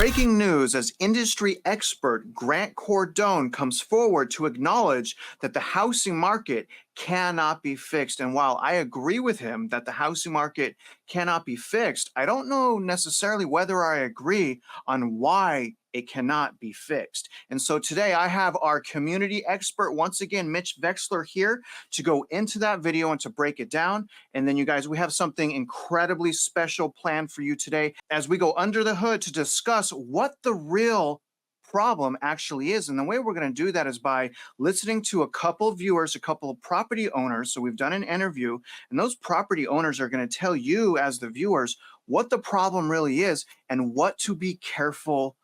Breaking news as industry expert Grant Cardone comes forward to acknowledge that the housing market cannot be fixed. And while I agree with him that the housing market cannot be fixed, I don't know necessarily whether I agree on why it cannot be fixed. And so today I have our community expert, once again, Mitch Wexler, here to go into that video and to break it down. And then you guys, we have something incredibly special planned for you today as we go under the hood to discuss what the real problem actually is. And the way we're going to do that is by listening to a couple of viewers, a couple of property owners. So we've done an interview, and those property owners are going to tell you as the viewers what the problem really is and what to be careful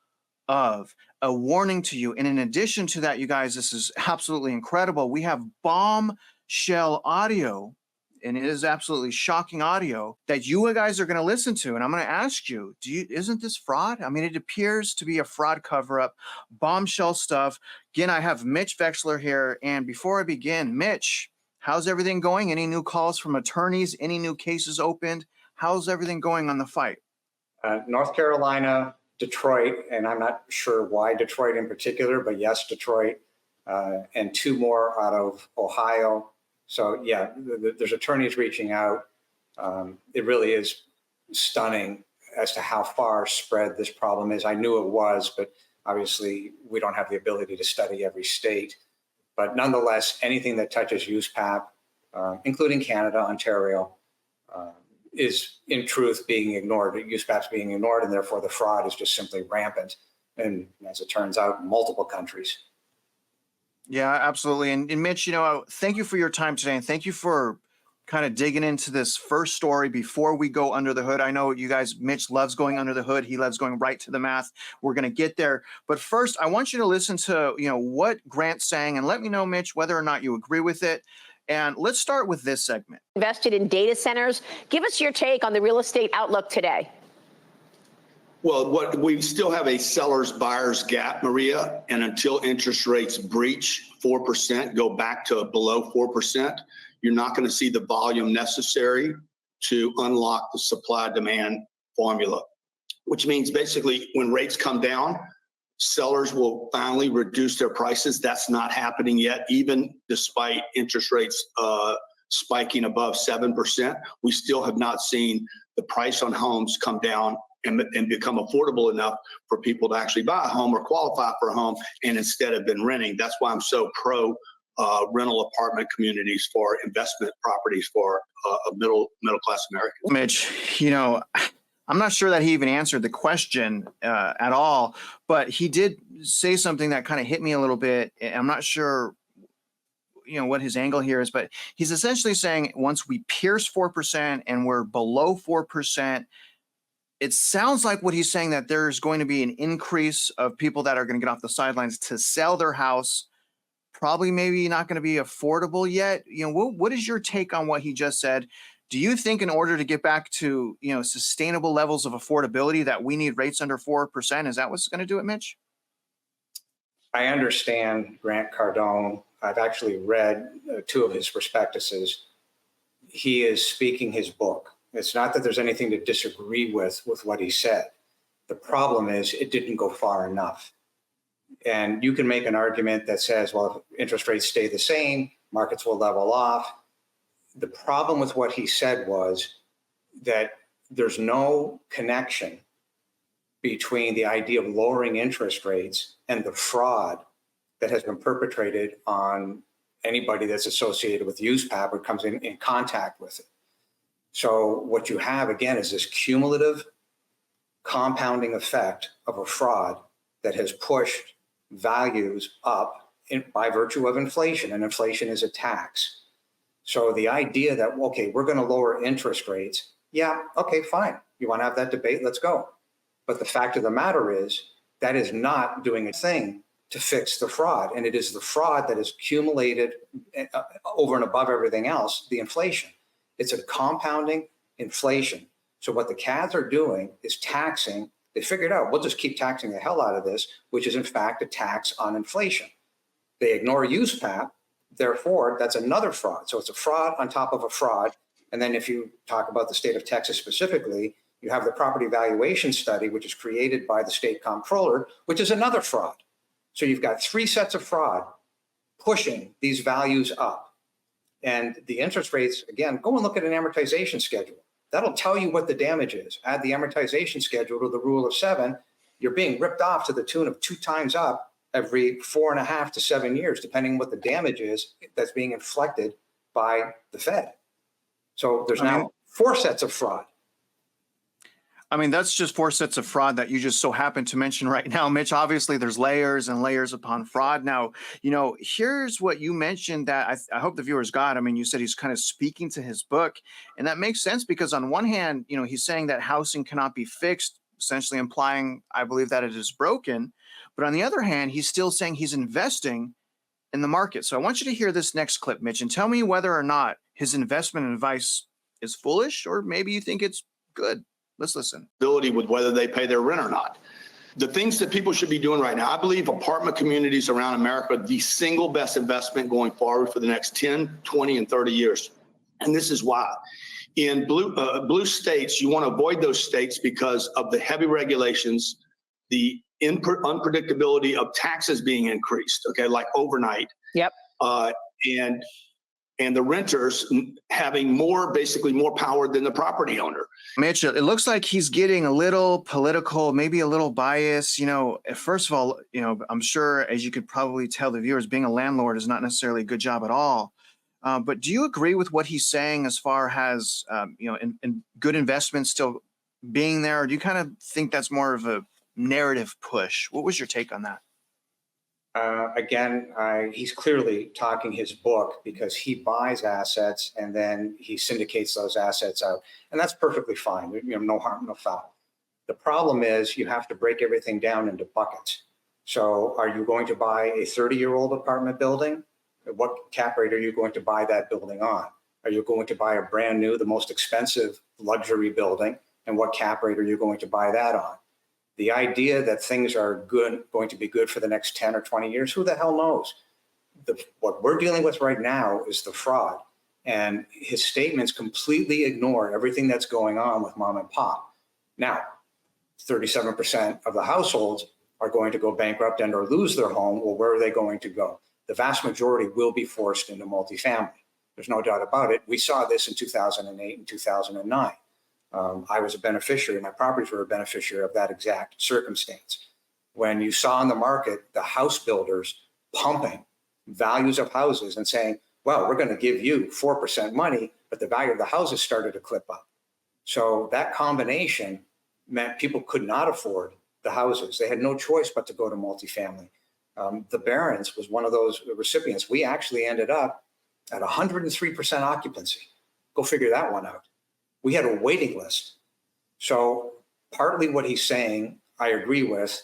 of. A warning to you. And in addition to that, you guys, this is absolutely incredible. We have bombshell audio, and it is absolutely shocking audio that you guys are going to listen to. And I'm going to ask you, isn't this fraud? I mean, it appears to be a fraud cover-up, bombshell stuff. Again, I have Mitch Wexler here. And before I begin, Mitch, how's everything going? Any new calls from attorneys? Any new cases opened? How's everything going on the fight? North Carolina, Detroit, and I'm not sure why Detroit in particular, but yes, Detroit, and two more out of Ohio. So yeah, there's attorneys reaching out. It really is stunning as to how far spread this problem is. I knew it was, but obviously we don't have the ability to study every state. But nonetheless, anything that touches USPAP, including Canada, Ontario, is in truth being ignored. USPAP's being ignored, and therefore the fraud is just simply rampant. And as it turns out, multiple countries. Yeah, absolutely. And Mitch, thank you for your time today, and thank you for kind of digging into this first story before we go under the hood. I know you guys, Mitch loves going under the hood. He loves going right to the math. We're going to get there. But first, I want you to listen to, what Grant's saying, and let me know, Mitch, whether or not you agree with it. And let's start with this segment. Invested in data centers. Give us your take on the real estate outlook today. Well, we still have a seller's-buyer's gap, Maria, and until interest rates breach 4%, go back to below 4%, you're not going to see the volume necessary to unlock the supply-demand formula, which means basically when rates come down, sellers will finally reduce their prices. That's not happening yet, even despite interest rates spiking above 7%. We still have not seen the price on homes come down and become affordable enough for people to actually buy a home or qualify for a home, and instead have been renting. That's why I'm so pro rental apartment communities for investment properties for middle class Americans. Mitch, I'm not sure that he even answered the question at all, but he did say something that kind of hit me a little bit. I'm not sure, what his angle here is, but he's essentially saying once we pierce 4% and we're below 4%, it sounds like what he's saying that there's going to be an increase of people that are going to get off the sidelines to sell their house. Probably maybe not going to be affordable yet. What is your take on what he just said? Do you think in order to get back to, sustainable levels of affordability that we need rates under 4%? Is that what's going to do it, Mitch? I understand Grant Cardone. I've actually read two of his prospectuses. He is speaking his book. It's not that there's anything to disagree with what he said. The problem is it didn't go far enough. And you can make an argument that says, well, if interest rates stay the same, markets will level off. The problem with what he said was that there's no connection between the idea of lowering interest rates and the fraud that has been perpetrated on anybody that's associated with USPAP or comes in contact with it. So what you have, again, is this cumulative compounding effect of a fraud that has pushed values up by virtue of inflation, and inflation is a tax. So the idea that, okay, we're going to lower interest rates, yeah, okay, fine. You want to have that debate? Let's go. But the fact of the matter is that is not doing a thing to fix the fraud. And it is the fraud that is accumulated over and above everything else, the inflation. It's a compounding inflation. So what the CADs are doing is taxing. They figured out, we'll just keep taxing the hell out of this, which is in fact a tax on inflation. They ignore USPAP. Therefore, that's another fraud. So it's a fraud on top of a fraud. And then if you talk about the state of Texas specifically, You have the property valuation study, which is created by the state comptroller, which is another fraud. So you've got three sets of fraud pushing these values up. And the interest rates, again, go and look at an amortization schedule. That'll tell you what the damage is. Add the amortization schedule to the rule of 7, you're being ripped off to the tune of 2 times up every 4.5 to 7 years, depending what the damage is that's being inflicted by the Fed. So there's now 4 sets of fraud. I mean, that's just 4 sets of fraud that you just so happen to mention right now, Mitch. Obviously, there's layers and layers upon fraud. Now, here's what you mentioned that I hope the viewers got. I mean, you said he's kind of speaking to his book, and that makes sense because on one hand, he's saying that housing cannot be fixed, essentially implying, I believe, that it is broken. But on the other hand, he's still saying he's investing in the market. So I want you to hear this next clip, Mitch, and tell me whether or not his investment advice is foolish or maybe you think it's good. Let's listen. With whether they pay their rent or not. The things that people should be doing right now, I believe apartment communities around America are the single best investment going forward for the next 10, 20, and 30 years. And this is why. In blue states, you want to avoid those states because of the heavy regulations, the unpredictability of taxes being increased, okay, like overnight. Yep. And the renters having basically more power than the property owner. Mitch, it looks like he's getting a little political, maybe a little biased. First of all, I'm sure, as you could probably tell the viewers, being a landlord is not necessarily a good job at all. But do you agree with what he's saying as far as, in good investments still being there? Or do you kind of think that's more of a narrative push? What was your take on that? Again, he's clearly talking his book because he buys assets and then he syndicates those assets out. And that's perfectly fine. No harm, no foul. The problem is you have to break everything down into buckets. So are you going to buy a 30-year-old apartment building? What cap rate are you going to buy that building on? Are you going to buy a brand new, the most expensive luxury building? And what cap rate are you going to buy that on? The idea that things are going to be good for the next 10 or 20 years, who the hell knows? What we're dealing with right now is the fraud. And his statements completely ignore everything that's going on with mom and pop. Now, 37% of the households are going to go bankrupt and or lose their home. Well, where are they going to go? The vast majority will be forced into multifamily. There's no doubt about it. We saw this in 2008 and 2009. I was a beneficiary, my properties were a beneficiary of that exact circumstance. When you saw in the market the house builders pumping values of houses and saying, well, we're going to give you 4% money, but the value of the houses started to clip up. So that combination meant people could not afford the houses. They had no choice but to go to multifamily. The Barons was one of those recipients. We actually ended up at 103% occupancy. Go figure that one out. We had a waiting list. So partly what he's saying, I agree with.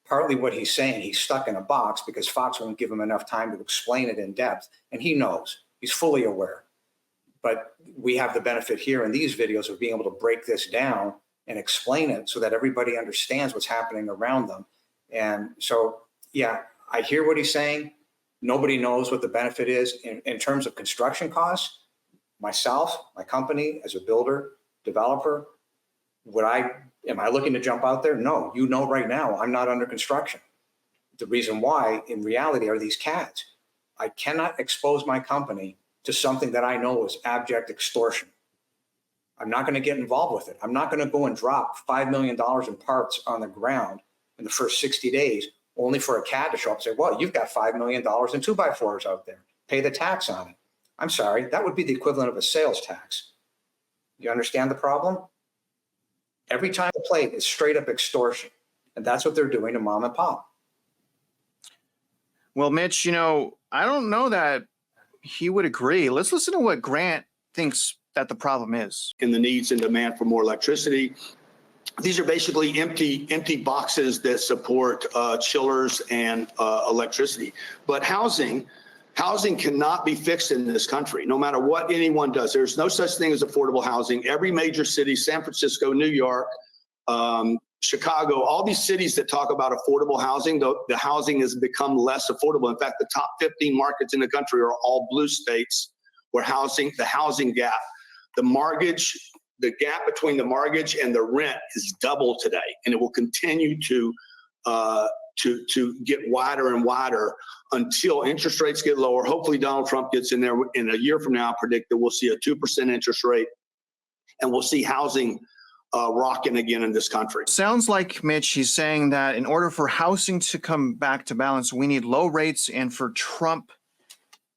Partly what he's saying, he's stuck in a box because Fox won't give him enough time to explain it in depth. And he knows, he's fully aware. But we have the benefit here in these videos of being able to break this down and explain it so that everybody understands what's happening around them. And so, yeah, I hear what he's saying. Nobody knows what the benefit is in terms of construction costs. Myself, my company, as a builder, developer, am I looking to jump out there? No, right now, I'm not under construction. The reason why, in reality, are these CADs. I cannot expose my company to something that I know is abject extortion. I'm not going to get involved with it. I'm not going to go and drop $5 million in parts on the ground in the first 60 days, only for a CAD to show up and say, well, you've got $5 million in 2x4s out there. Pay the tax on it. I'm sorry, that would be the equivalent of a sales tax. You understand the problem? Every time the plate is straight up extortion. And that's what they're doing to mom and pop. Well, Mitch, I don't know that he would agree. Let's listen to what Grant thinks that the problem is. In the needs and demand for more electricity. These are basically empty boxes that support chillers and electricity. But housing cannot be fixed in this country, no matter what anyone does. There's no such thing as affordable housing. Every major city, San Francisco, New York, Chicago, all these cities that talk about affordable housing, the housing has become less affordable. In fact, the top 15 markets in the country are all blue states where the housing gap, the mortgage the gap between the mortgage and the rent is double today, and it will continue to get wider and wider until interest rates get lower. Hopefully Donald Trump gets in there in a year from now. I predict that we'll see a 2% interest rate, and we'll see housing rocking again in this country. Sounds like, Mitch, he's saying that in order for housing to come back to balance, we need low rates and for Trump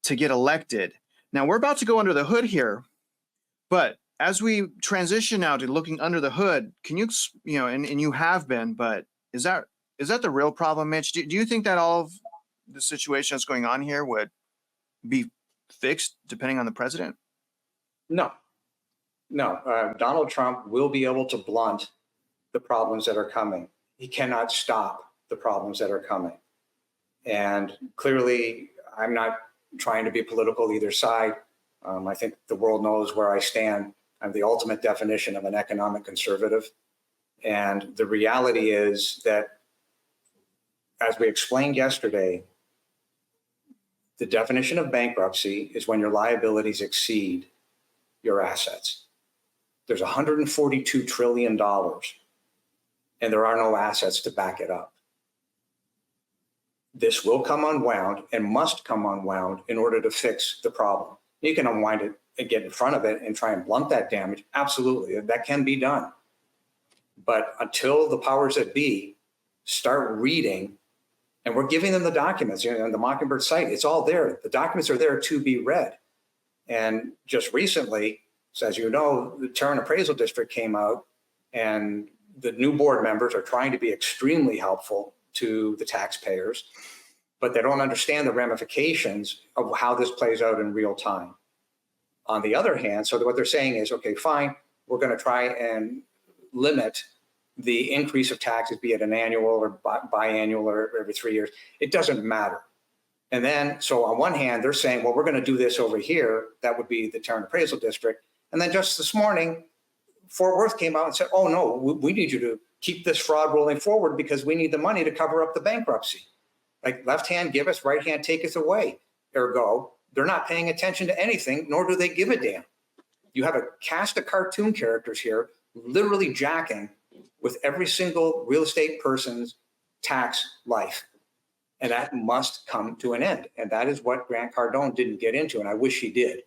to get elected. Now, we're about to go under the hood here, but as we transition now to looking under the hood, can you, and you have been, but is that the real problem, Mitch? Do you think that all of the situation that's going on here would be fixed depending on the president? No. Donald Trump will be able to blunt the problems that are coming. He cannot stop the problems that are coming. And clearly, I'm not trying to be political either side. I think the world knows where I stand. I'm the ultimate definition of an economic conservative. And the reality is that, as we explained yesterday, the definition of bankruptcy is when your liabilities exceed your assets. There's $142 trillion, and there are no assets to back it up. This will come unwound and must come unwound in order to fix the problem. You can unwind it and get in front of it and try and blunt that damage. Absolutely, that can be done. But until the powers that be start reading, and we're giving them the documents, on the Mockingbird site, it's all there. The documents are there to be read. And just recently, so as you know, the Tarrant Appraisal District came out, and the new board members are trying to be extremely helpful to the taxpayers, but they don't understand the ramifications of how this plays out in real time. On the other hand, so what they're saying is, okay, fine, we're going to try and limit the increase of taxes, be it an annual or biannual or every 3 years. It doesn't matter. And then, so on one hand, they're saying, well, we're going to do this over here. That would be the Tarrant Appraisal District. And then just this morning, Fort Worth came out and said, oh, no, we need you to keep this fraud rolling forward because we need the money to cover up the bankruptcy. Like, left hand give us, right hand take us away. Ergo, they're not paying attention to anything, nor do they give a damn. You have a cast of cartoon characters here literally jacking with every single real estate person's tax life. And that must come to an end. And that is what Grant Cardone didn't get into. And I wish he did.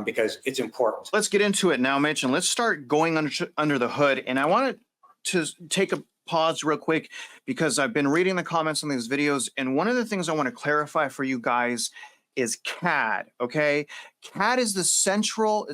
Because it's important. Let's get into it now, Mitch, and let's start going under the hood. And I wanted to take a pause real quick because I've been reading the comments on these videos, and one of the things I want to clarify for you guys is CAD, okay? CAD is the central,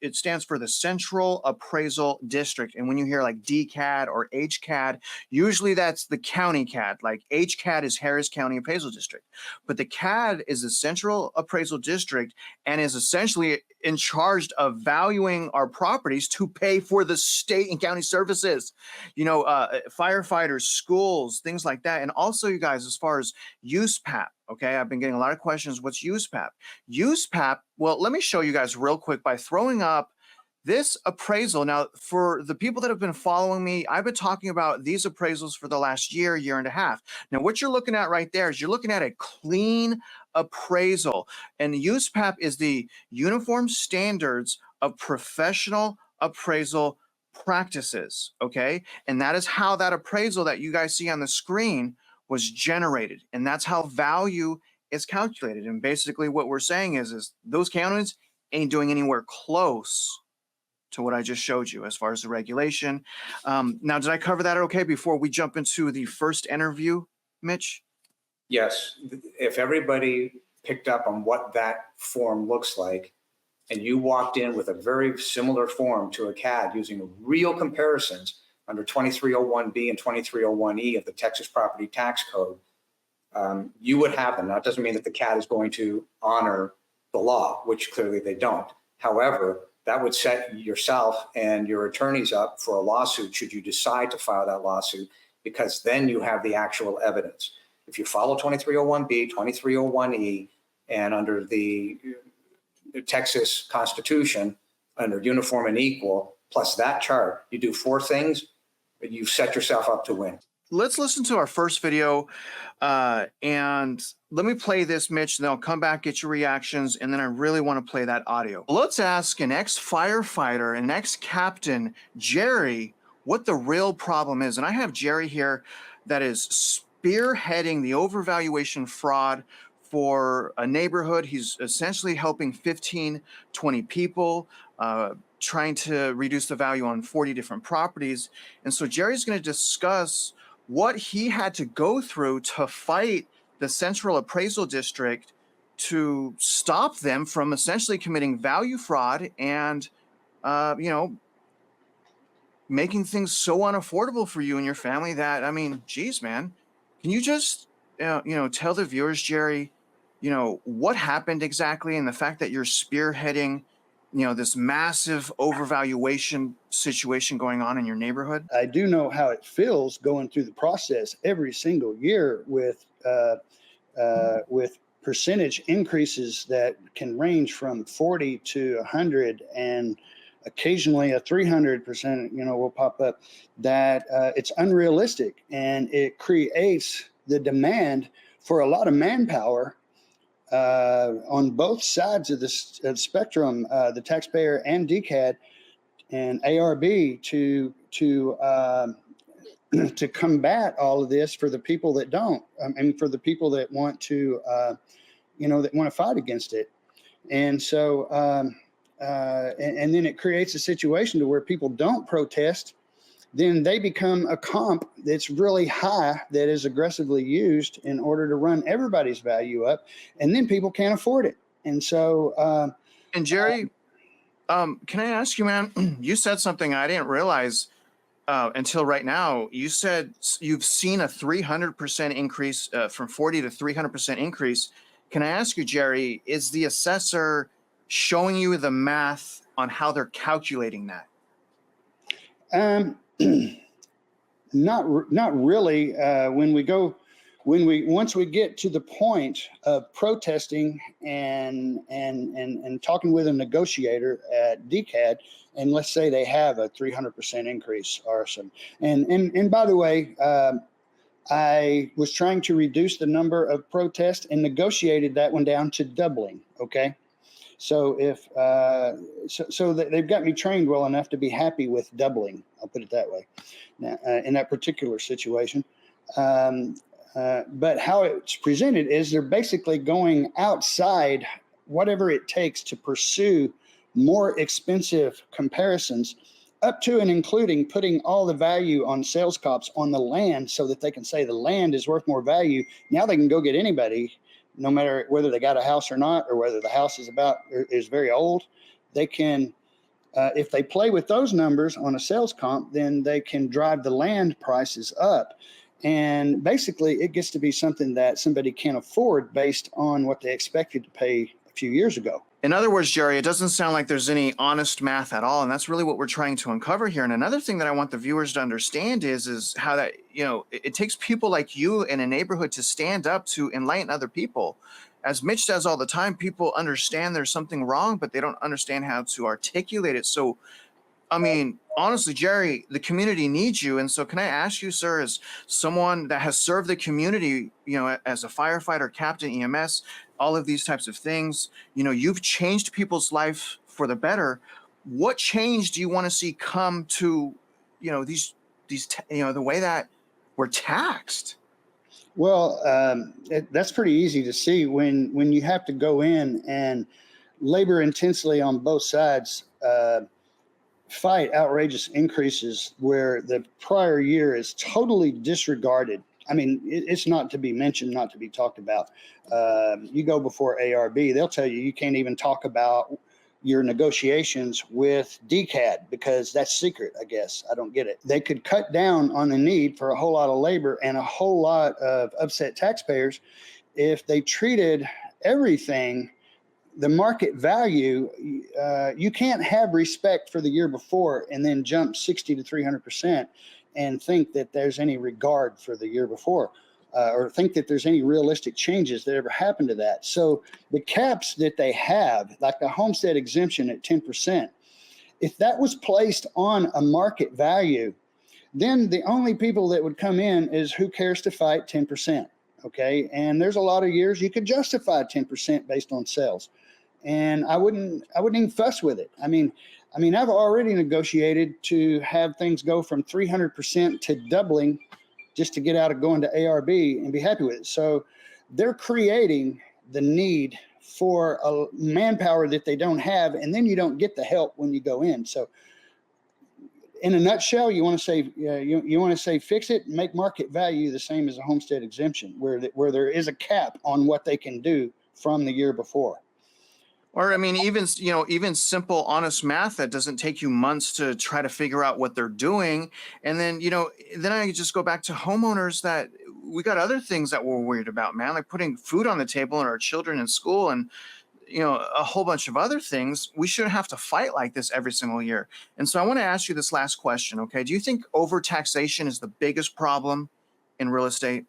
it stands for the Central Appraisal District. And when you hear like DCAD or HCAD, usually that's the county CAD. Like HCAD is Harris County Appraisal District. But the CAD is the Central Appraisal District and is essentially in charge of valuing our properties to pay for the state and county services, firefighters, schools, things like that. And also, you guys, as far as USPAP, okay, I've been getting a lot of questions. What's USPAP? USPAP, well, let me show you guys real quick by throwing up this appraisal. Now, for the people that have been following me, I've been talking about these appraisals for the last year and a half. Now, what you're looking at right there is you're looking at a clean appraisal. And USPAP is the Uniform Standards of Professional Appraisal Practices, okay? And that is how that appraisal that you guys see on the screen was generated. And that's how value is calculated. And basically what we're saying is those counties ain't doing anywhere close to what I just showed you as far as the regulation. Now, did I cover that okay before we jump into the first interview, Mitch? Yes. If everybody picked up on what that form looks like, and you walked in with a very similar form to a CAD using real comparisons under 2301B and 2301E of the Texas Property Tax Code, you would have them. Now, it doesn't mean that the CAD is going to honor the law, which clearly they don't. However, that would set yourself and your attorneys up for a lawsuit should you decide to file that lawsuit, because then you have the actual evidence. If you follow 2301B, 2301E, and under the Texas Constitution, under uniform and equal, plus that chart, you do four things, you've set yourself up to win. let's listen to our first video, and let me play this, Mitch, and then I'll come back, get your reactions, and then I really want to play that audio. Let's ask an ex-firefighter, an ex-captain, Jerry, what the real problem is. And I have Jerry here that is spearheading the overvaluation fraud for a neighborhood. He's essentially helping 15, 20 people, trying to reduce the value on 40 different properties. And so Jerry's going to discuss what he had to go through to fight the Central Appraisal District to stop them from essentially committing value fraud and, making things so unaffordable for you and your family that, I mean, geez, man, can you just, tell the viewers, Jerry, what happened exactly, and the fact that you're spearheading, this massive overvaluation situation going on in your neighborhood? I do know how it feels going through the process every single year with percentage increases that can range from 40 to 100, and occasionally a 300%, will pop up. That it's unrealistic, and it creates the demand for a lot of manpower on both sides of the spectrum, the taxpayer and DCAD and ARB, to to combat all of this for the people that don't, and for the people that want to, that want to fight against it. And so, and then it creates a situation to where people don't protest. Then they become a comp that's really high, that is aggressively used in order to run everybody's value up, and then people can't afford it. And so, and Jerry, can I ask you, man? You said something I didn't realize until right now. You said you've seen a 300% increase, from 40 to 300% increase. Can I ask you, Jerry, is the assessor showing you the math on how they're calculating that? Not really. Once we get to the point of protesting and talking with a negotiator at DCAD, and let's say they have a 300% increase or some, and by the way, I was trying to reduce the number of protests and negotiated that one down to doubling. Okay. So if so they've got me trained well enough to be happy with doubling. I'll put it that way. Now, in that particular situation, but how it's presented is they're basically going outside whatever it takes to pursue more expensive comparisons, up to and including putting all the value on sales comps on the land, so that they can say the land is worth more value. Now they can go get anybody, no matter whether they got a house or not, or whether the house is very old. They can, if they play with those numbers on a sales comp, then they can drive the land prices up. And basically it gets to be something that somebody can't afford based on what they expected to pay a few years ago. In other words, Jerry, it doesn't sound like there's any honest math at all. And that's really what we're trying to uncover here. And another thing that I want the viewers to understand is how that, it takes people like you in a neighborhood to stand up to enlighten other people. As Mitch says all the time, people understand there's something wrong, but they don't understand how to articulate it. So, I mean, honestly, Jerry, the community needs you. And so can I ask you, sir, as someone that has served the community, as a firefighter, captain, EMS, all of these types of things, you've changed people's life for the better. What change do you want to see come to, these, the way that we're taxed? Well, that's pretty easy to see when you have to go in and labor intensely on both sides, fight outrageous increases where the prior year is totally disregarded. I mean, it's not to be mentioned, not to be talked about. You go before ARB, they'll tell you can't even talk about your negotiations with DCAD because that's secret, I guess. I don't get it. They could cut down on the need for a whole lot of labor and a whole lot of upset taxpayers if they treated everything the market value. You can't have respect for the year before and then jump 60 to 300% and think that there's any regard for the year before, or think that there's any realistic changes that ever happened to that. So the caps that they have, like the homestead exemption at 10%, if that was placed on a market value, then the only people that would come in is who cares to fight 10%. Okay. And there's a lot of years you could justify 10% based on sales. And I wouldn't even fuss with it. I mean, I've already negotiated to have things go from 300% to doubling just to get out of going to ARB and be happy with it. So they're creating the need for a manpower that they don't have, and then you don't get the help when you go in. So in a nutshell, you want to say you want to say fix it, make market value the same as a homestead exemption, where there is a cap on what they can do from the year before. Or, I mean, even simple, honest math that doesn't take you months to try to figure out what they're doing. And then, then I just go back to homeowners that we got other things that we're worried about, man, like putting food on the table and our children in school and, a whole bunch of other things. We shouldn't have to fight like this every single year. And so I want to ask you this last question. Okay. Do you think overtaxation is the biggest problem in real estate?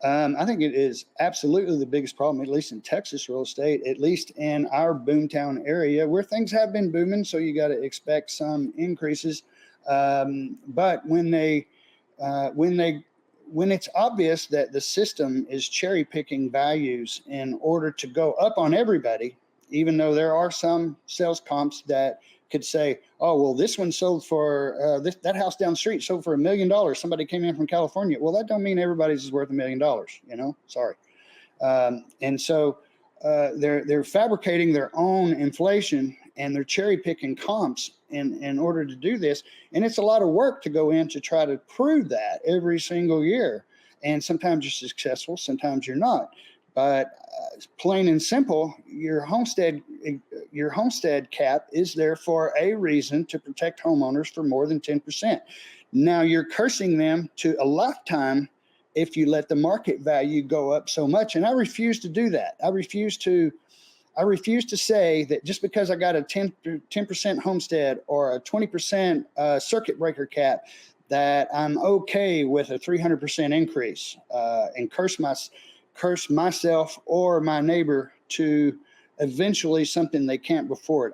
I think it is absolutely the biggest problem, at least in Texas real estate, at least in our boomtown area where things have been booming. So you got to expect some increases. But when it's obvious that the system is cherry picking values in order to go up on everybody, even though there are some sales comps that could say, oh, well, this one sold for that house down the street sold for $1 million. Somebody came in from California. Well, that don't mean everybody's is worth $1 million. Sorry. And so they're fabricating their own inflation and they're cherry picking comps in order to do this. And it's a lot of work to go in to try to prove that every single year. And sometimes you're successful, sometimes you're not. But plain and simple, your homestead cap is there for a reason to protect homeowners for more than 10%. Now you're cursing them to a lifetime if you let the market value go up so much. And I refuse to do that. I refuse to say that just because I got a 10% homestead or a 20% circuit breaker cap, that I'm okay with a 300% increase and curse myself or my neighbor to eventually something they can't afford.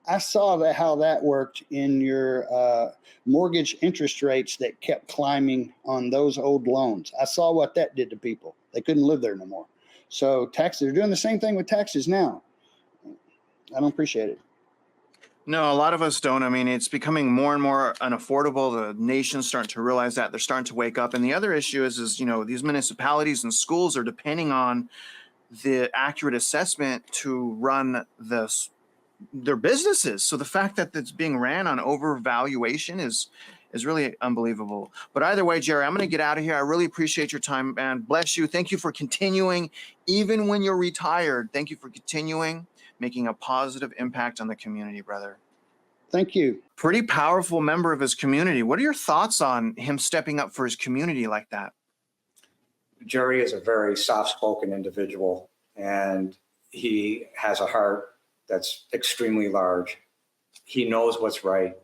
I saw how that worked in your mortgage interest rates that kept climbing on those old loans. I saw what that did to people. They couldn't live there no more. So taxes, they're doing the same thing with taxes now. I don't appreciate it. No, a lot of us don't. I mean, it's becoming more and more unaffordable. The nation's starting to realize that. They're starting to wake up. And the other issue is these municipalities and schools are depending on the accurate assessment to run their businesses. So the fact that it's being ran on overvaluation is really unbelievable. But either way, Jerry, I'm going to get out of here. I really appreciate your time, man. Bless you. Thank you for continuing, even when you're retired. Thank you for continuing, making a positive impact on the community, brother. Thank you. Pretty powerful member of his community. What are your thoughts on him stepping up for his community like that? Jerry is a very soft-spoken individual, and he has a heart that's extremely large. He knows what's right.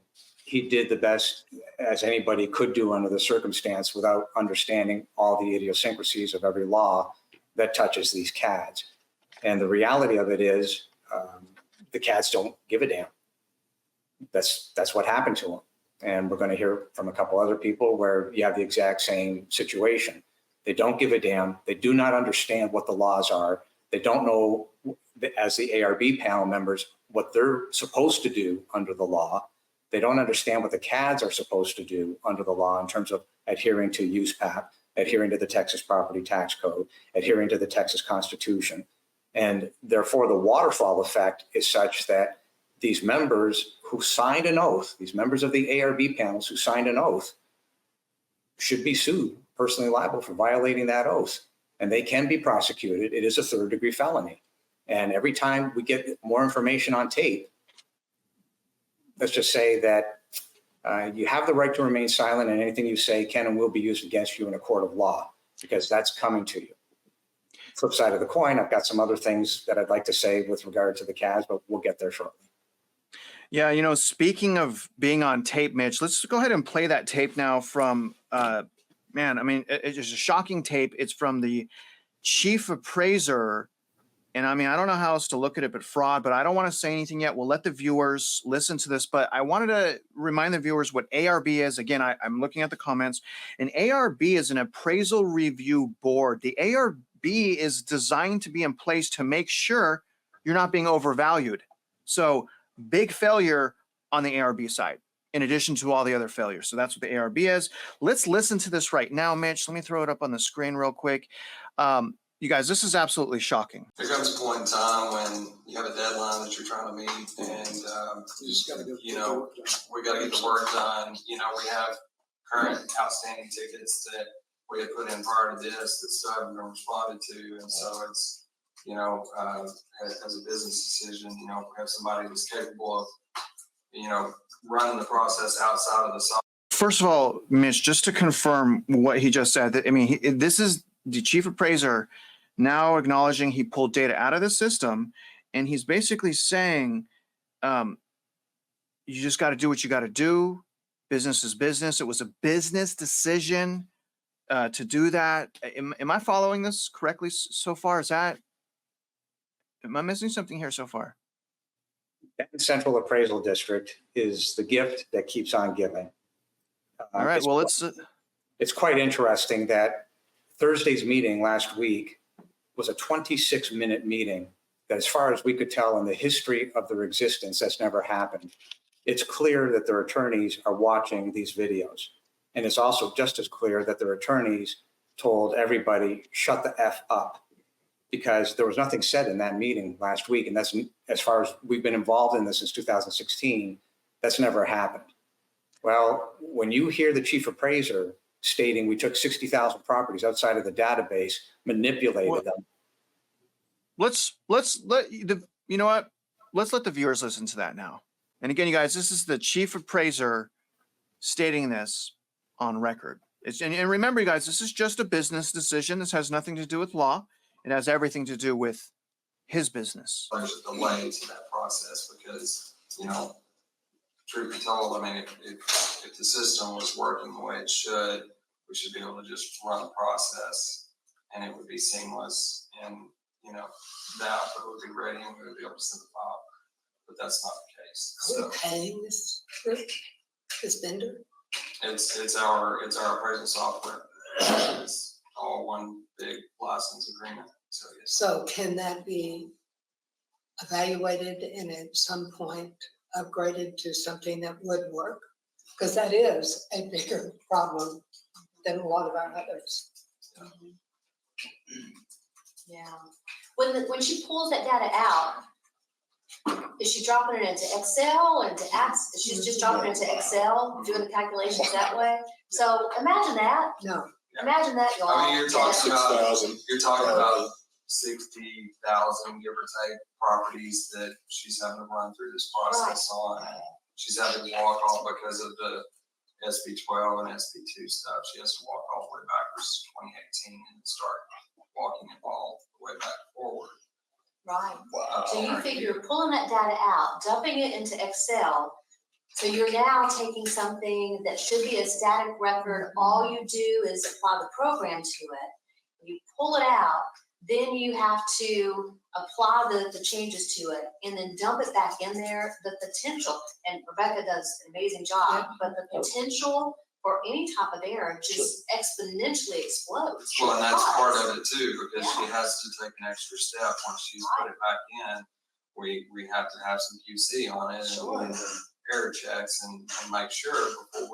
He did the best as anybody could do under the circumstance without understanding all the idiosyncrasies of every law that touches these CADs. And the reality of it is the CADs don't give a damn. That's what happened to them. And we're going to hear from a couple other people where you have the exact same situation. They don't give a damn. They do not understand what the laws are. They don't know, as the ARB panel members, what they're supposed to do under the law. They don't understand what the CADs are supposed to do under the law in terms of adhering to USPAP, adhering to the Texas Property Tax Code, adhering to the Texas Constitution. And therefore, the waterfall effect is such that these members who signed an oath, these members of the ARB panels who signed an oath, should be sued, personally liable for violating that oath. And they can be prosecuted. It is a third-degree felony. And every time we get more information on tape, let's just say that you have the right to remain silent, and anything you say can and will be used against you in a court of law, because that's coming to you. Flip side of the coin, I've got some other things that I'd like to say with regard to the CADs, but we'll get there shortly. Yeah, speaking of being on tape, Mitch, let's go ahead and play that tape now from, it's just a shocking tape. It's from the chief appraiser And I mean, I don't know how else to look at it but fraud, but I don't want to say anything yet. We'll let the viewers listen to this, but I wanted to remind the viewers what ARB is. Again, I'm looking at the comments. An ARB is an appraisal review board. The ARB is designed to be in place to make sure you're not being overvalued. So big failure on the ARB side, in addition to all the other failures. So that's what the ARB is. Let's listen to this right now, Mitch. Let me throw it up on the screen real quick. You guys, this is absolutely shocking. There comes a point in time when you have a deadline that you're trying to meet, and you just got to go. You know, we got to get the work done. You know, we have current outstanding tickets that we had put in prior to this that still haven't been responded to, and so it's, you know, as a business decision, you know, if we have somebody that's capable of, you know, running the process outside of the software. First of all, Mitch, just to confirm what he just said, I mean, this is the chief appraiser now acknowledging he pulled data out of the system, and he's basically saying, you just got to do what you got to do. Business is business. It was a business decision to do that. Am I following this correctly so far? Am I missing something here so far? Central Appraisal District is the gift that keeps on giving. All right. Well, it's quite interesting that Thursday's meeting last week was a 26-minute meeting that, as far as we could tell in the history of their existence, that's never happened. It's clear that their attorneys are watching these videos. And it's also just as clear that their attorneys told everybody, shut the F up, because there was nothing said in that meeting last week. And that's, as far as we've been involved in this since 2016, that's never happened. Well, when you hear the chief appraiser stating we took 60,000 properties outside of the database, manipulated them. Let's let the, you know what? Let's let the viewers listen to that now. And again, you guys, this is the chief appraiser stating this on record. And remember, you guys, this is just a business decision. This has nothing to do with law. It has everything to do with his business. There's a delay to that process because, you know, truth be told, I mean, if the system was working the way it should, we should be able to just run the process and it would be seamless, and, you know, the output would be ready and we would be able to send the file. But that's not the case. Are we paying this vendor? It's our appraisal software. It's all one big license agreement. So yes. So can that be evaluated and at some point upgraded to something that would work? Because that is a bigger problem than a lot of our others. Yeah. When she pulls that data out, is she dropping it into Excel and into Access? She's just dropping it into Excel, doing the calculations that way. So imagine that. No. Imagine that, y'all. I mean, you're talking about 60,000, give or take, properties that she's having to run through this process on. She's having to walk off because of the SB 12 and SB 2 stuff. She has to walk all the way backwards to 2018 and start walking it all the way back forward. Right. Wow. So you figure pulling that data out, dumping it into Excel. So you're now taking something that should be a static record. All you do is apply the program to it. You pull it out, then you have to apply the changes to it and then dump it back in there. The potential, and Rebecca does an amazing job, but the potential for any type of error just exponentially explodes. Well, and that's part of it too, because she has to take an extra step once she's put it back in. We have to have some QC on it and error checks and make sure before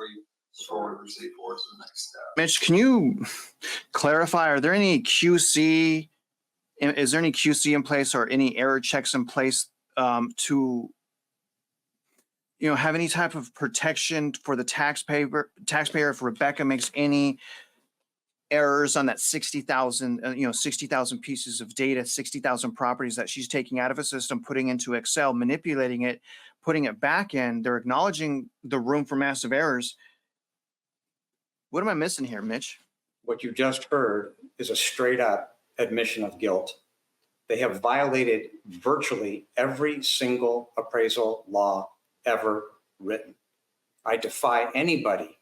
we proceed forward to the next step. Mitch, can you clarify, are there any QC, is there any QC in place or any error checks in place to, you know, have any type of protection for the taxpayer if Rebecca makes any errors on that 60,000, 60,000 pieces of data, 60,000 properties that she's taking out of a system, putting into Excel, manipulating it, putting it back in. They're acknowledging the room for massive errors. What am I missing here, Mitch? What you just heard is a straight up admission of guilt. They have violated virtually every single appraisal law ever written. I defy anybody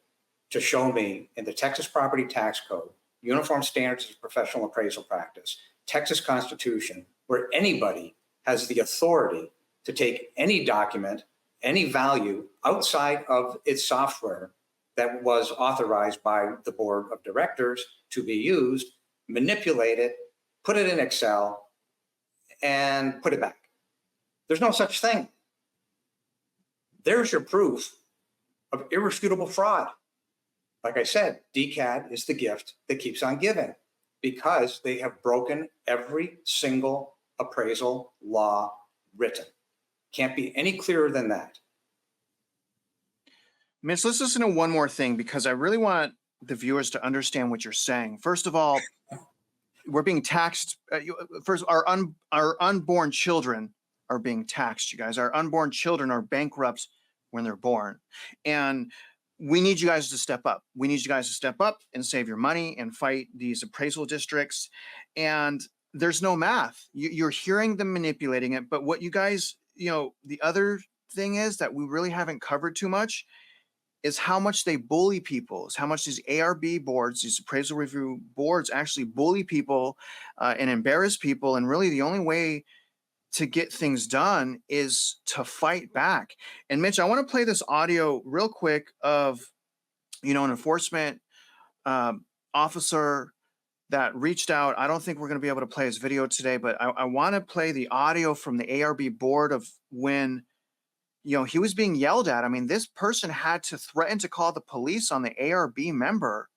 to show me in the Texas Property Tax Code, Uniform Standards of Professional Appraisal Practice, Texas Constitution, where anybody has the authority to take any document, any value outside of its software that was authorized by the board of directors to be used, manipulate it, put it in Excel, and put it back. There's no such thing. There's your proof of irrefutable fraud. Like I said, DCAD is the gift that keeps on giving because they have broken every single appraisal law written. Can't be any clearer than that. Mitch, let's listen to one more thing because I really want the viewers to understand what you're saying. First of all, we're being taxed. First, our unborn children are being taxed, you guys. Our unborn children are bankrupt when they're born. And we need you guys to step up. We need you guys to step up and save your money and fight these appraisal districts. And there's no math. You're hearing them manipulating it. But what you guys, the other thing is that we really haven't covered too much is how much they bully people, is how much these ARB boards, these appraisal review boards actually bully people and embarrass people. And really the only way to get things done is to fight back. And Mitch, I want to play this audio real quick of, an enforcement officer that reached out. I don't think we're going to be able to play his video today, but I want to play the audio from the ARB board of when, he was being yelled at. I mean, this person had to threaten to call the police on the ARB member,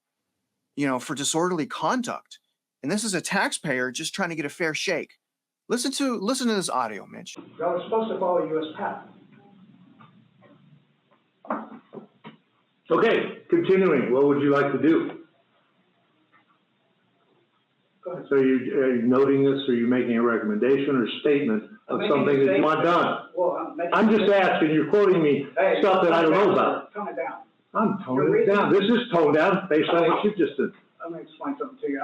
for disorderly conduct. And this is a taxpayer just trying to get a fair shake. Listen to this audio, Mitch. Well, it's supposed to follow U.S. patent. Okay, continuing. What would you like to do? Go ahead. So are you noting this, or are you making a recommendation or statement of something that you want done? Well, I'm just asking. You're quoting me stuff that I don't know about. Tone it down. I'm toning it down. This is toned down based on what you just did. Let me explain something to you.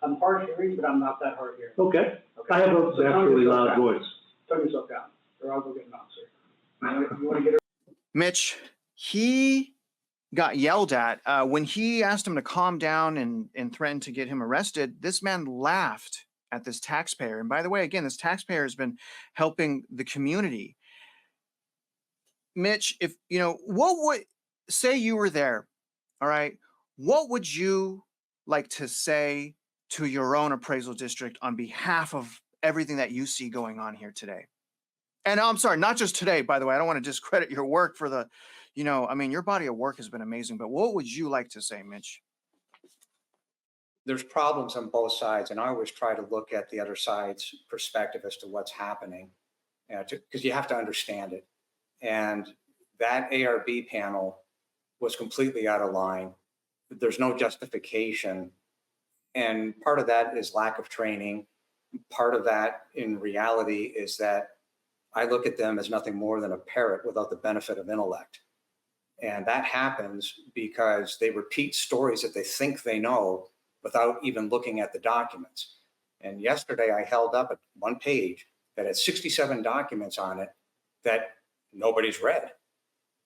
I'm hard to read, but I'm not that hard here. Okay. I have a naturally loud voice. Tone yourself down, or I'll go get an officer. You want to get it? Mitch, he got yelled at when he asked him to calm down and threatened to get him arrested. This man laughed at this taxpayer. And by the way, again, this taxpayer has been helping the community. Mitch, if what would say you were there, all right, what would you like to say to your own appraisal district on behalf of everything that you see going on here today? And I'm sorry, not just today, by the way. I don't want to discredit your work for the, your body of work has been amazing. But what would you like to say, Mitch? There's problems on both sides, and I always try to look at the other side's perspective as to what's happening, because you have to understand it. And that ARB panel was completely out of line. There's no justification. And part of that is lack of training. Part of that in reality is that I look at them as nothing more than a parrot without the benefit of intellect. And that happens because they repeat stories that they think they know without even looking at the documents. And yesterday I held up one page that had 67 documents on it that nobody's read.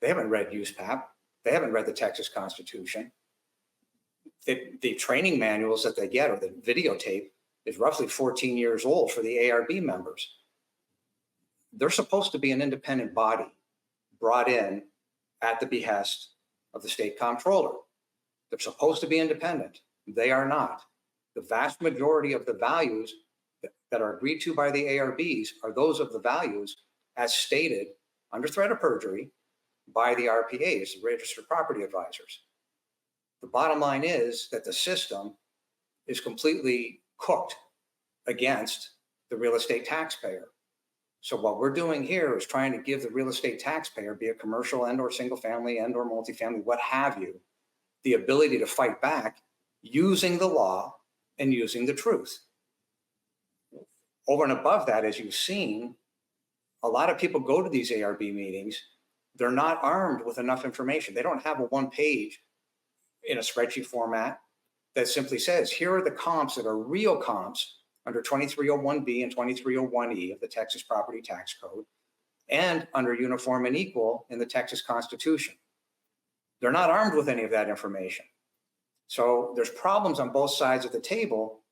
They haven't read USPAP. They haven't read the Texas Constitution. The training manuals that they get, or the videotape, is roughly 14 years old for the ARB members. They're supposed to be an independent body brought in at the behest of the state comptroller. They're supposed to be independent. They are not. The vast majority of the values that are agreed to by the ARBs are those of the values as stated under threat of perjury by the RPAs, the Registered Property Advisors. The bottom line is that the system is completely cooked against the real estate taxpayer. So what we're doing here is trying to give the real estate taxpayer, be it commercial and or single family and or multifamily, what have you, the ability to fight back using the law and using the truth. Over and above that, as you've seen, a lot of people go to these ARB meetings. They're not armed with enough information. They don't have a one page in a spreadsheet format that simply says, here are the comps that are real comps under 2301B and 2301E of the Texas Property Tax Code, and under uniform and equal in the Texas Constitution. They're not armed with any of that information. So there's problems on both sides of the table,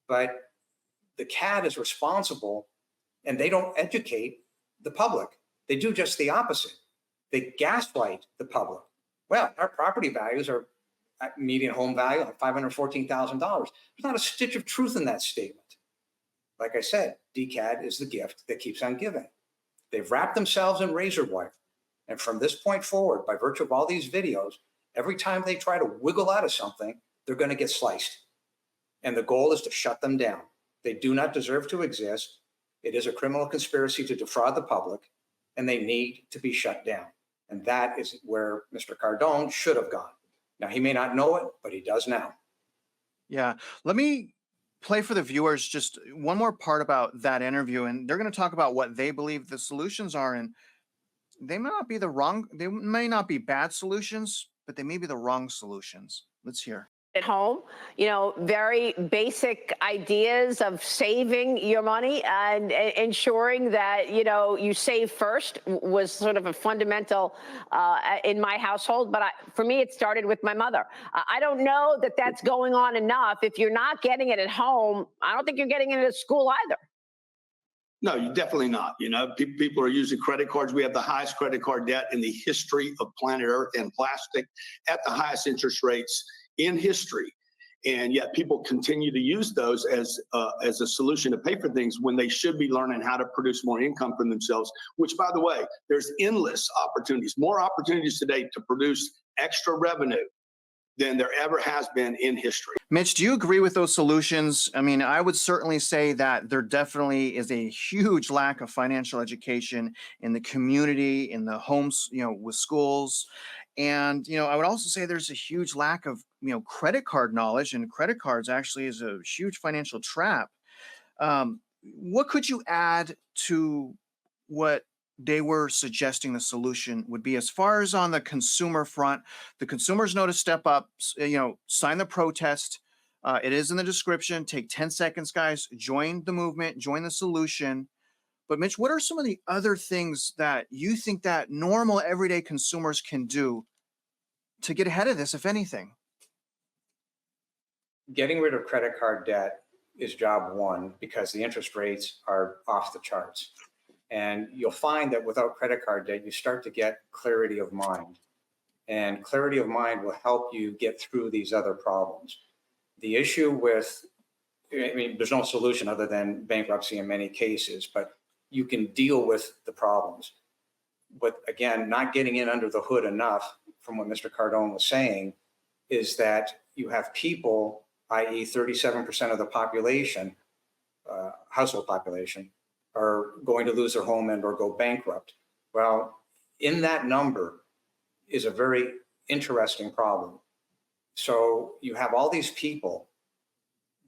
but the CAD is responsible, and they don't educate the public. They do just the opposite. They gaslight the public. Well, our property values are at median home value of $514,000. There's not a stitch of truth in that statement. Like I said, DCAD is the gift that keeps on giving. They've wrapped themselves in razor wire. And from this point forward, by virtue of all these videos, every time they try to wiggle out of something, they're going to get sliced. And the goal is to shut them down. They do not deserve to exist. It is a criminal conspiracy to defraud the public, and they need to be shut down. And that is where Mr. Cardone should have gone. Now, he may not know it, but he does now. Yeah. Let me play for the viewers just one more part about that interview, and they're going to talk about what they believe the solutions are. And they may not be bad solutions, but they may be the wrong solutions. Let's hear. At home, very basic ideas of saving your money and ensuring that, you save first was sort of a fundamental in my household. But for me, it started with my mother. I don't know that that's going on enough. If you're not getting it at home, I don't think you're getting it at school either. No, you're definitely not. People are using credit cards. We have the highest credit card debt in the history of planet Earth and plastic at the highest interest rates in history. And yet people continue to use those as a solution to pay for things when they should be learning how to produce more income for themselves, which, by the way, there's endless opportunities, more opportunities today to produce extra revenue than there ever has been in history. Mitch, do you agree with those solutions? I mean, I would certainly say that there definitely is a huge lack of financial education in the community, in the homes, with schools. And, I would also say there's a huge lack of, credit card knowledge, and credit cards actually is a huge financial trap. What could you add to what they were suggesting the solution would be as far as on the consumer front? The consumers know to step up, sign the protest. It is in the description. Take 10 seconds, guys. Join the movement, join the solution. But Mitch, what are some of the other things that you think that normal everyday consumers can do to get ahead of this, if anything? Getting rid of credit card debt is job one because the interest rates are off the charts. And you'll find that without credit card debt, you start to get clarity of mind. And clarity of mind will help you get through these other problems. The issue with, there's no solution other than bankruptcy in many cases, but you can deal with the problems. But again, not getting in under the hood enough, from what Mr. Cardone was saying, is that you have people, i.e. 37% of the population, household population, are going to lose their home and or go bankrupt. Well, in that number is a very interesting problem. So you have all these people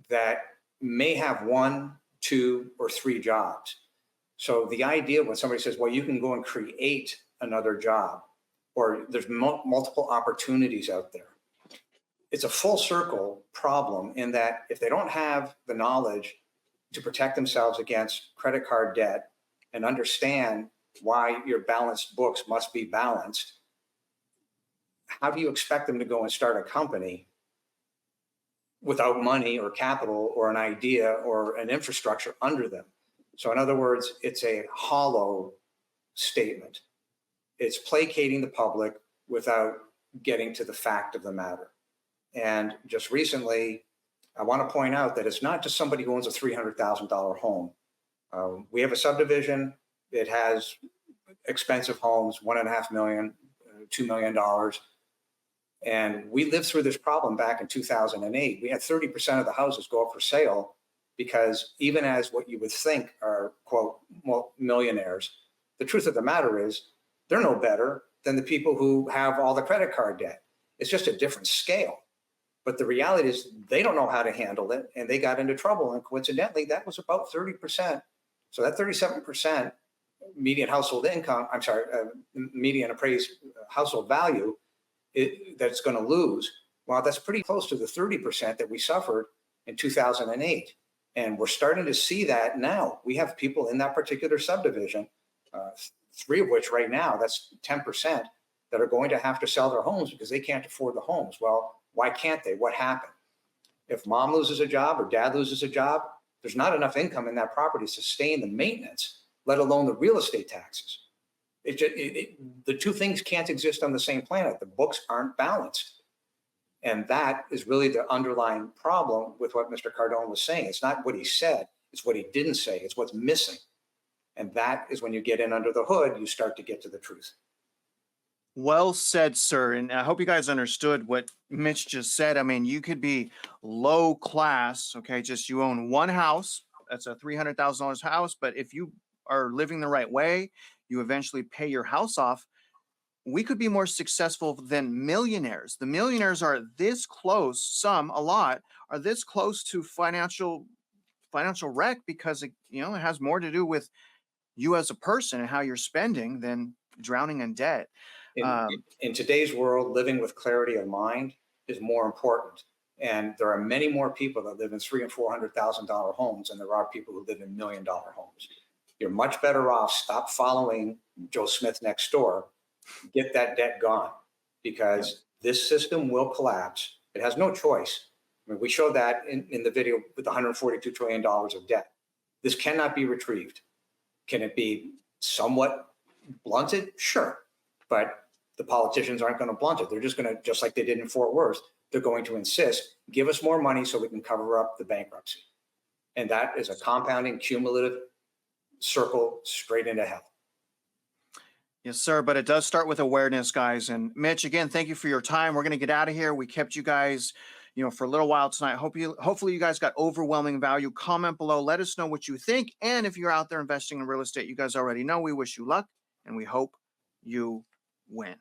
that may have 1, 2, or 3 jobs. So the idea when somebody says, well, you can go and create another job, or there's multiple opportunities out there, it's a full circle problem in that if they don't have the knowledge to protect themselves against credit card debt and understand why your balanced books must be balanced, how do you expect them to go and start a company without money or capital or an idea or an infrastructure under them? So in other words, it's a hollow statement. It's placating the public without getting to the fact of the matter. And just recently, I want to point out that it's not just somebody who owns a $300,000 home. We have a subdivision. It has expensive homes, $1.5 million, $2 million. And we lived through this problem back in 2008. We had 30% of the houses go up for sale because even as what you would think are, quote, millionaires, the truth of the matter is they're no better than the people who have all the credit card debt. It's just a different scale. But the reality is they don't know how to handle it, and they got into trouble. And coincidentally, that was about 30%. So that 37% median household income, median appraised household value that's going to lose. Well, that's pretty close to the 30% that we suffered in 2008. And we're starting to see that now. We have people in that particular subdivision, 3 of which right now, that's 10%, that are going to have to sell their homes because they can't afford the homes. Well, why can't they? What happened? If mom loses a job or dad loses a job, There's not enough income in that property to sustain the maintenance, let alone the real estate taxes. The two things can't exist on the same planet. The books aren't balanced. And that is really the underlying problem with what Mr. Cardone was saying. It's not what he said, it's what he didn't say, it's what's missing. And that is when you get in under the hood, you start to get to the truth. Well said, sir. And I hope you guys understood what Mitch just said. I mean, you could be low class, okay, just you own one house. That's a $300,000 house. But if you are living the right way, you eventually pay your house off. We could be more successful than millionaires. The millionaires are this close, some, a lot, are this close to financial wreck because it has more to do with you as a person and how you're spending than drowning in debt. In today's world, living with clarity of mind is more important. And there are many more people that live in $300,000 and $400,000 homes than there are people who live in $1 million homes. You're much better off. Stop following Joe Smith next door. Get that debt gone, because this system will collapse. It has no choice. I mean, we showed that in the video with $142 trillion of debt. This cannot be retrieved. Can it be somewhat blunted? Sure. But the politicians aren't going to blunt it. They're just going to, just like they did in Fort Worth, they're going to insist, give us more money so we can cover up the bankruptcy. And that is a compounding, cumulative circle straight into hell. Yes, sir. But it does start with awareness, guys. And Mitch, again, thank you for your time. We're going to get out of here. We kept you guys, for a little while tonight. Hopefully you guys got overwhelming value. Comment below. Let us know what you think. And if you're out there investing in real estate, you guys already know we wish you luck and we hope you win.